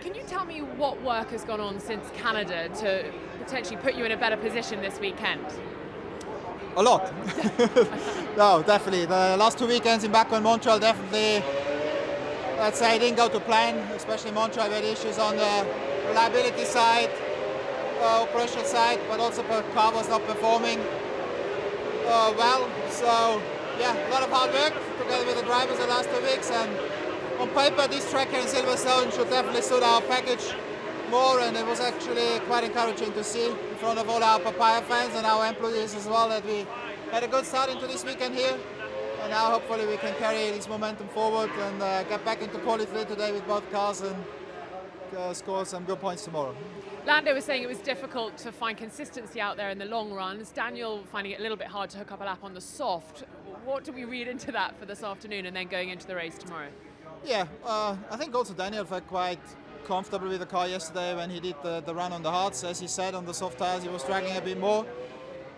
Can you tell me what work has gone on since Canada to potentially put you in a better position this weekend? A lot. No, definitely. The last 2 weekends in Baku and Montreal definitely, let's say, didn't go to plan, especially Montreal. We had issues on the reliability side, operational side, but also the car was not performing well. So, yeah, a lot of hard work together with the drivers the last 2 weeks. And on paper, this track here in Silverstone should definitely suit our package more, and it was actually quite encouraging to see in front of all our Papaya fans and our employees as well that we had a good start into this weekend here, and now hopefully we can carry this momentum forward and get back into quali 3 today with both cars and score some good points tomorrow. Lando was saying it was difficult to find consistency out there in the long runs. Daniel finding it a little bit hard to hook up a lap on the soft. What do we read into that for this afternoon and then going into the race tomorrow? Yeah, I think also Daniel felt quite comfortable with the car yesterday when he did the run on the hards. As he said, on the soft tires he was struggling a bit more.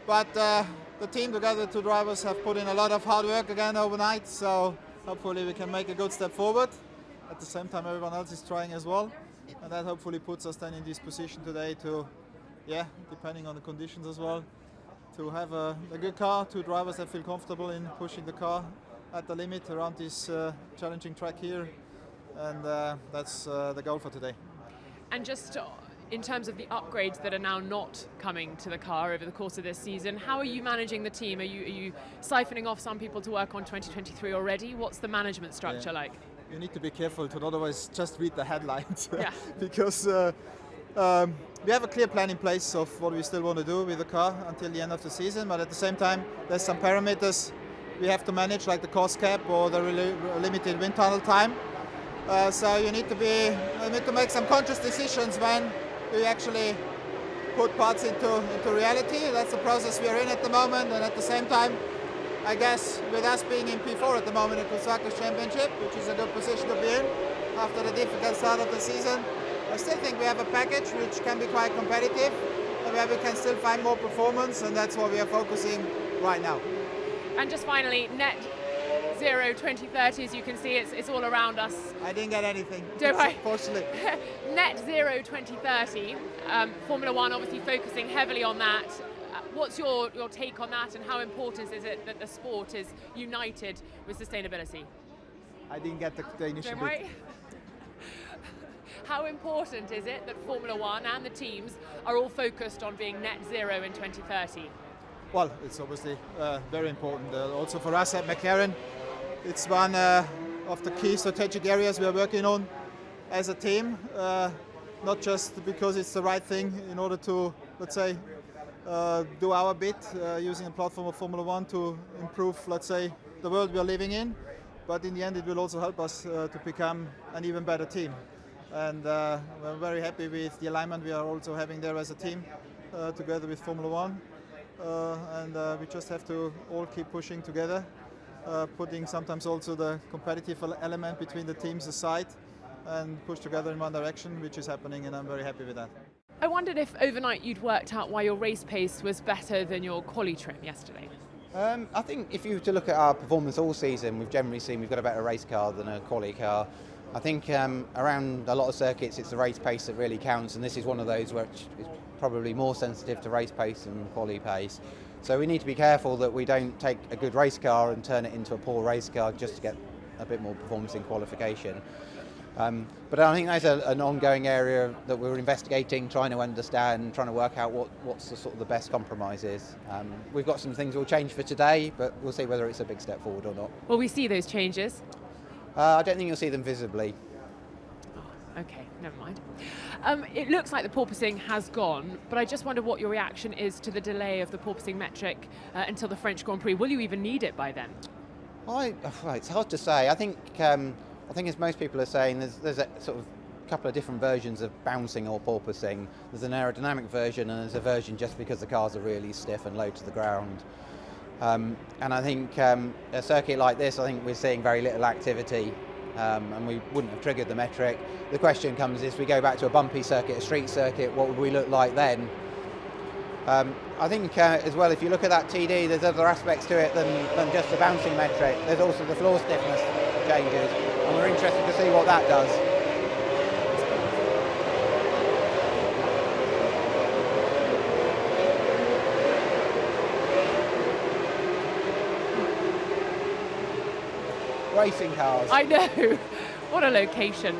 But the team together, the two drivers, have put in a lot of hard work again overnight, so hopefully we can make a good step forward. At the same time everyone else is trying as well, and that hopefully puts us then in this position today to, depending on the conditions as well, to have a good car, two drivers that feel comfortable in pushing the car at the limit around this challenging track here, and that's the goal for today. And just in terms of the upgrades that are now not coming to the car over the course of this season, how are you managing the team? Are you siphoning off some people to work on 2023 already? What's the management structure like? You need to be careful to not always just read the headlines, yeah. because we have a clear plan in place of what we still want to do with the car until the end of the season, but at the same time there's some parameters we have to manage, like the cost cap or the limited wind tunnel time. So you need to make some conscious decisions when you actually put parts into reality. That's the process we are in at the moment, and at the same time, I guess with us being in P4 at the moment in Constructors' Championship, which is a good position to be in after the difficult start of the season, I still think we have a package which can be quite competitive and where we can still find more performance, and that's what we are focusing right now. And just finally, net zero 2030, as you can see, it's all around us. I didn't get anything. Don't worry. Fortunately. Net zero 2030, Formula One obviously focusing heavily on that. What's your take on that, and how important is it that the sport is united with sustainability? I didn't get the initial Don't worry. How important is it that Formula One and the teams are all focused on being net zero in 2030? Well, it's obviously very important. Also for us at McLaren, it's one of the key strategic areas we are working on as a team, not just because it's the right thing in order to, let's say, do our bit using a platform of Formula One to improve, let's say, the world we are living in, but in the end it will also help us to become an even better team. And we're very happy with the alignment we are also having there as a team together with Formula One. And we just have to all keep pushing together, putting sometimes also the competitive element between the teams aside and push together in one direction, which is happening, and I'm very happy with that. I wondered if overnight you'd worked out why your race pace was better than your quali trim yesterday. I think if you were to look at our performance all season, we've generally seen we've got a better race car than a quali car. I think around a lot of circuits it's the race pace that really counts, and this is one of those which is probably more sensitive to race pace than quali pace. So we need to be careful that we don't take a good race car and turn it into a poor race car just to get a bit more performance in qualification. But I think that's an ongoing area that we're investigating, trying to understand, trying to work out what's the sort of the best compromise is. We've got some things we'll change for today, but we'll see whether it's a big step forward or not. Will we see those changes? I don't think you'll see them visibly. Oh, okay, never mind. It looks like the porpoising has gone, but I just wonder what your reaction is to the delay of the porpoising metric until the French Grand Prix. Will you even need it by then? It's hard to say. I think as most people are saying, there's a sort of couple of different versions of bouncing or porpoising. There's an aerodynamic version, and there's a version just because the cars are really stiff and low to the ground. And I think a circuit like this, I think we're seeing very little activity, and we wouldn't have triggered the metric. The question comes, if we go back to a bumpy circuit, a street circuit, what would we look like then? I think as well, if you look at that TD, there's other aspects to it than just the bouncing metric. There's also the floor stiffness changes, and we're interested to see what that does. racing cars. I know. What a location.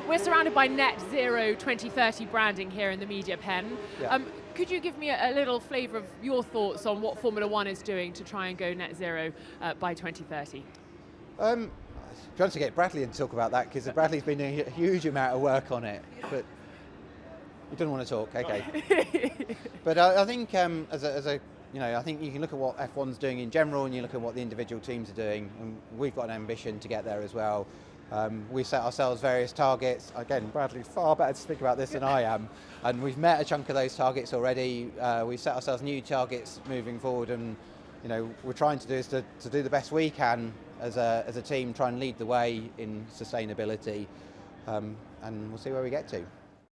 We're surrounded by Net Zero 2030 branding here in the media pen. Yeah. Could you give me a little flavour of your thoughts on what Formula One is doing to try and go net zero by 2030? Trying to get Bradley in to talk about that, because Bradley's been doing a huge amount of work on it, but you don't want to talk, okay. But I think I think you can look at what F1's doing in general, and you look at what the individual teams are doing, and we've got an ambition to get there as well. We set ourselves various targets. Again, Bradley's far better to speak about this than I am, and we've met a chunk of those targets already. We've set ourselves new targets moving forward, and we're trying to do is to do the best we can as a team, try and lead the way in sustainability, and we'll see where we get to.